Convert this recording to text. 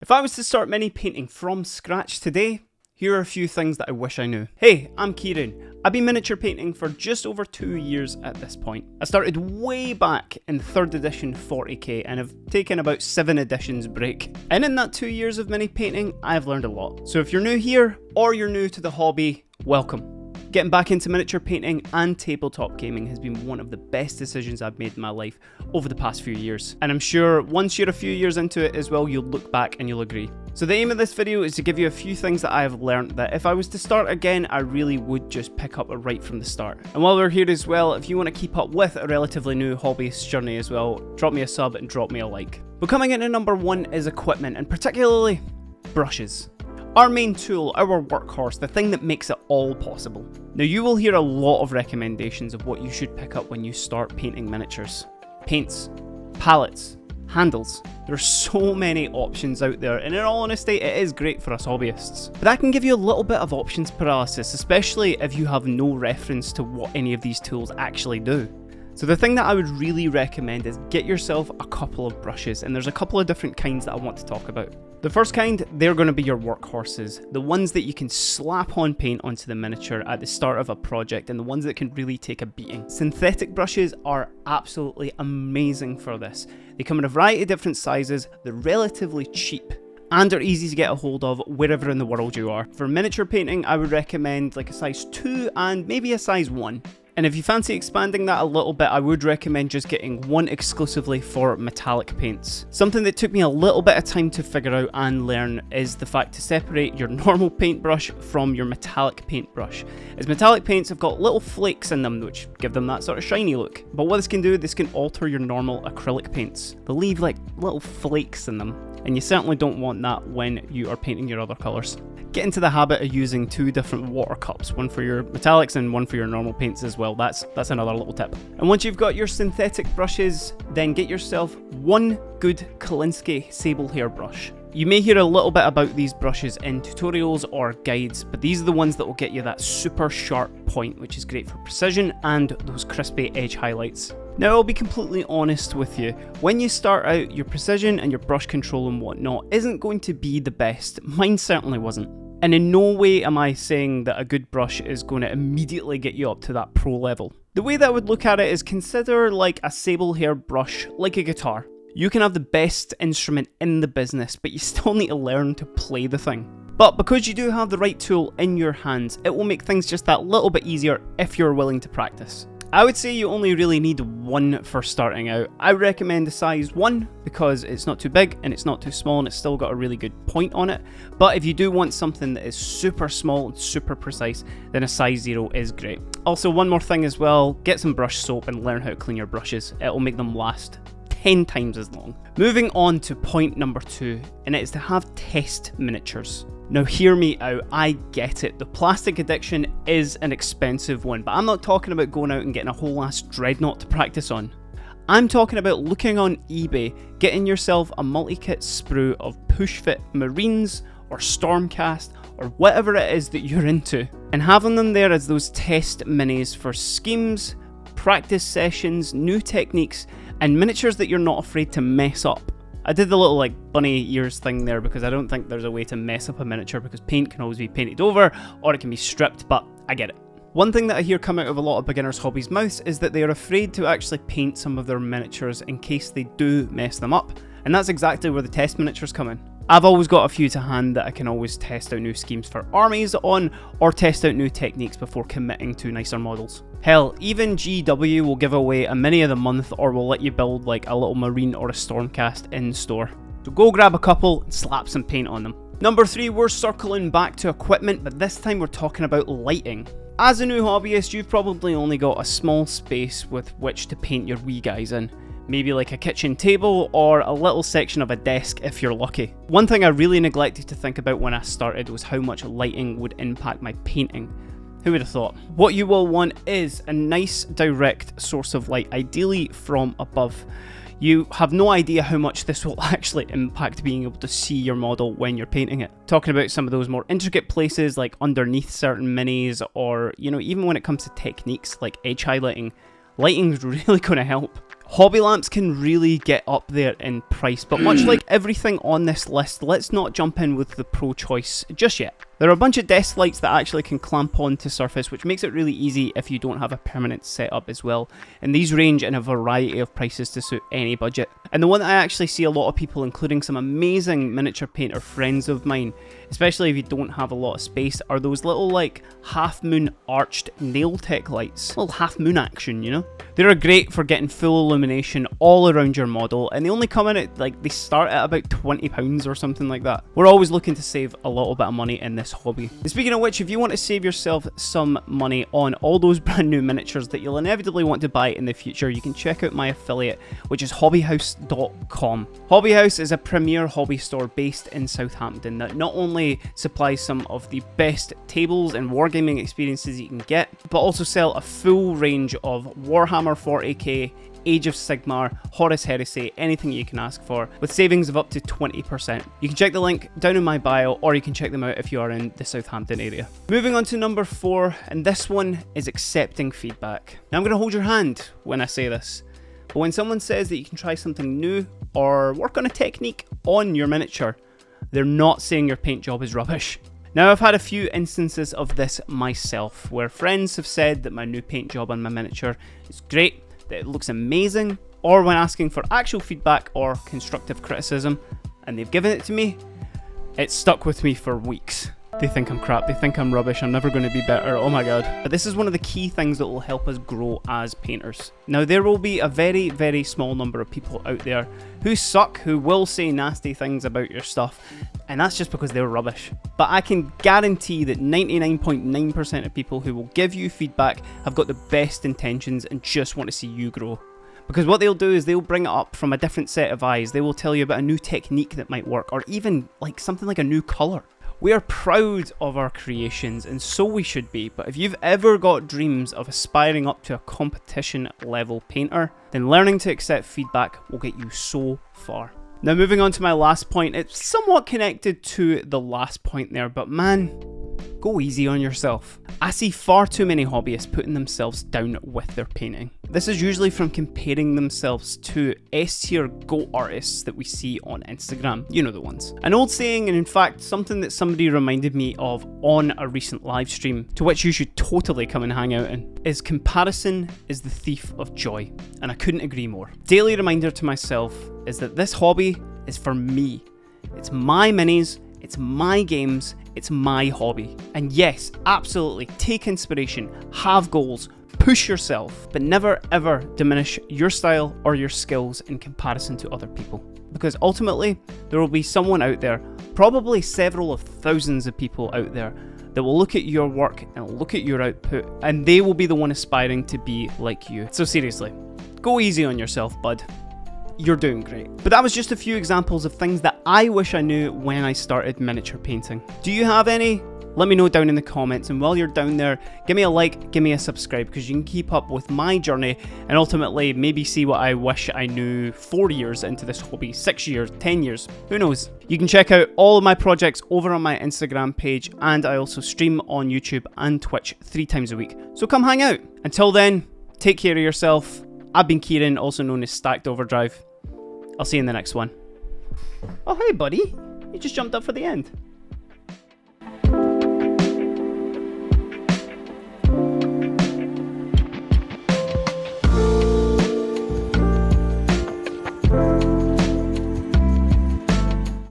If I was to start mini painting from scratch today, here are a few things that I wish I knew. Hey, I'm Kieran. I've been miniature painting for just over 2 years at this point. I started way back in 3rd edition 40k and have taken about 7 editions break. And in that 2 years of mini painting, I've learned a lot. So if you're new here or you're new to the hobby, welcome. Getting back into miniature painting and tabletop gaming has been one of the best decisions I've made in my life over the past few years. And I'm sure once you're a few years into it as well, you'll look back and you'll agree. So the aim of this video is to give you a few things that I have learned that if I was to start again, I really would just pick up right from the start. And while we're here as well, if you want to keep up with a relatively new hobbyist journey as well, drop me a sub and drop me a like. But coming into number 1 is equipment, and particularly brushes. Our main tool, our workhorse, the thing that makes it all possible. Now you will hear a lot of recommendations of what you should pick up when you start painting miniatures. Paints, palettes, handles. There are so many options out there, and in all honesty, it is great for us hobbyists. But that can give you a little bit of options paralysis, especially if you have no reference to what any of these tools actually do. So the thing that I would really recommend is get yourself a couple of brushes, and there's a couple of different kinds that I want to talk about. The first kind, they're going to be your workhorses, the ones that you can slap on paint onto the miniature at the start of a project, and the ones that can really take a beating. Synthetic brushes are absolutely amazing for this. They come in a variety of different sizes, they're relatively cheap, and are easy to get a hold of wherever in the world you are. For miniature painting, I would recommend like a size 2 and maybe a size 1. And if you fancy expanding that a little bit, I would recommend just getting one exclusively for metallic paints. Something that took me a little bit of time to figure out and learn is the fact to separate your normal paintbrush from your metallic paintbrush. As metallic paints have got little flakes in them which give them that sort of shiny look. But what this can do, this can alter your normal acrylic paints. They'll leave like little flakes in them, and you certainly don't want that when you are painting your other colours. Get into the habit of using 2 different water cups, one for your metallics and one for your normal paints as well. That's another little tip. And once you've got your synthetic brushes, then get yourself one good Kolinsky sable hair brush. You may hear a little bit about these brushes in tutorials or guides, but these are the ones that will get you that super sharp point, which is great for precision and those crispy edge highlights. Now, I'll be completely honest with you, when you start out, your precision and your brush control and whatnot isn't going to be the best. Mine certainly wasn't. And in no way am I saying that a good brush is going to immediately get you up to that pro level. The way that I would look at it is consider like a sable hair brush, like a guitar. You can have the best instrument in the business, but you still need to learn to play the thing. But because you do have the right tool in your hands, it will make things just that little bit easier if you're willing to practice. I would say you only really need one for starting out. I recommend a size 1 because it's not too big and it's not too small and it's still got a really good point on it. But if you do want something that is super small and super precise, then a size 0 is great. Also, one more thing as well, get some brush soap and learn how to clean your brushes. It will make them last 10 times as long. Moving on to point number 2, and it is to have test miniatures. Now hear me out, I get it, the plastic addiction is an expensive one, but I'm not talking about going out and getting a whole ass dreadnought to practice on. I'm talking about looking on eBay, getting yourself a multi-kit sprue of push-fit Marines or Stormcast or whatever it is that you're into, and having them there as those test minis for schemes, practice sessions, new techniques, and miniatures that you're not afraid to mess up. I did the little like bunny ears thing there because I don't think there's a way to mess up a miniature because paint can always be painted over or it can be stripped, but I get it. One thing that I hear come out of a lot of beginners' hobbies mouths is that they are afraid to actually paint some of their miniatures in case they do mess them up, and that's exactly where the test miniatures come in. I've always got a few to hand that I can always test out new schemes for armies on, or test out new techniques before committing to nicer models. Hell, even GW will give away a mini of the month or will let you build like a little Marine or a Stormcast in store. So go grab a couple and slap some paint on them. Number 3, we're circling back to equipment, but this time we're talking about lighting. As a new hobbyist, you've probably only got a small space with which to paint your wee guys in. Maybe like a kitchen table or a little section of a desk if you're lucky. One thing I really neglected to think about when I started was how much lighting would impact my painting. Who would have thought? What you will want is a nice direct source of light, ideally from above. You have no idea how much this will actually impact being able to see your model when you're painting it. Talking about some of those more intricate places like underneath certain minis, or even when it comes to techniques like edge highlighting, lighting's really going to help. Hobby lamps can really get up there in price, but much like everything on this list, let's not jump in with the pro choice just yet. There are a bunch of desk lights that actually can clamp onto surface, which makes it really easy if you don't have a permanent setup as well. And these range in a variety of prices to suit any budget. And the one that I actually see a lot of people, including some amazing miniature painter friends of mine, especially if you don't have a lot of space, are those little like half moon arched nail tech lights. Little half moon action, you know? They're great for getting full illumination all around your model, and they only come in at like, they start at about £20 or something like that. We're always looking to save a little bit of money in this hobby. And speaking of which, if you want to save yourself some money on all those brand new miniatures that you'll inevitably want to buy in the future, you can check out my affiliate, which is hobbyhouse.com. Hobbyhouse is a premier hobby store based in Southampton that not only supplies some of the best tables and wargaming experiences you can get, but also sell a full range of Warhammer 40k, Age of Sigmar, Horus Heresy, anything you can ask for, with savings of up to 20%. You can check the link down in my bio, or you can check them out if you are in the Southampton area. Moving on to number 4, and this one is accepting feedback. Now I'm going to hold your hand when I say this, but when someone says that you can try something new or work on a technique on your miniature, they're not saying your paint job is rubbish. Now, I've had a few instances of this myself, where friends have said that my new paint job on my miniature is great, that it looks amazing, or when asking for actual feedback or constructive criticism, and they've given it to me, it's stuck with me for weeks. They think I'm crap, they think I'm rubbish, I'm never going to be better, oh my god. But this is one of the key things that will help us grow as painters. Now, there will be a very, very small number of people out there who suck, who will say nasty things about your stuff, and that's just because they're rubbish. But I can guarantee that 99.9% of people who will give you feedback have got the best intentions and just want to see you grow. Because what they'll do is they'll bring it up from a different set of eyes. They will tell you about a new technique that might work, or even like something like a new colour. We are proud of our creations, and so we should be, but if you've ever got dreams of aspiring up to a competition level painter, then learning to accept feedback will get you so far. Now, moving on to my last point, it's somewhat connected to the last point there, but man, go easy on yourself. I see far too many hobbyists putting themselves down with their painting. This is usually from comparing themselves to S-tier GOAT artists that we see on Instagram. You know the ones. An old saying, and in fact something that somebody reminded me of on a recent live stream, to which you should totally come and hang out in, is comparison is the thief of joy. And I couldn't agree more. Daily reminder to myself is that this hobby is for me. It's my minis, it's my games, it's my hobby. And yes, absolutely, take inspiration, have goals, push yourself, but never ever diminish your style or your skills in comparison to other people. Because ultimately, there will be someone out there, probably several of thousands of people out there, that will look at your work and look at your output, and they will be the one aspiring to be like you. So seriously, go easy on yourself, bud. You're doing great. But that was just a few examples of things that I wish I knew when I started miniature painting. Do you have any? Let me know down in the comments, and while you're down there, give me a like, give me a subscribe, because you can keep up with my journey and ultimately maybe see what I wish I knew 4 years into this hobby, 6 years, 10 years, who knows. You can check out all of my projects over on my Instagram page, and I also stream on YouTube and Twitch 3 times a week, so come hang out. Until then, take care of yourself. I've been Kieran, also known as Stacked Overdrive. I'll see you in the next one. Oh, hey buddy, you just jumped up for the end.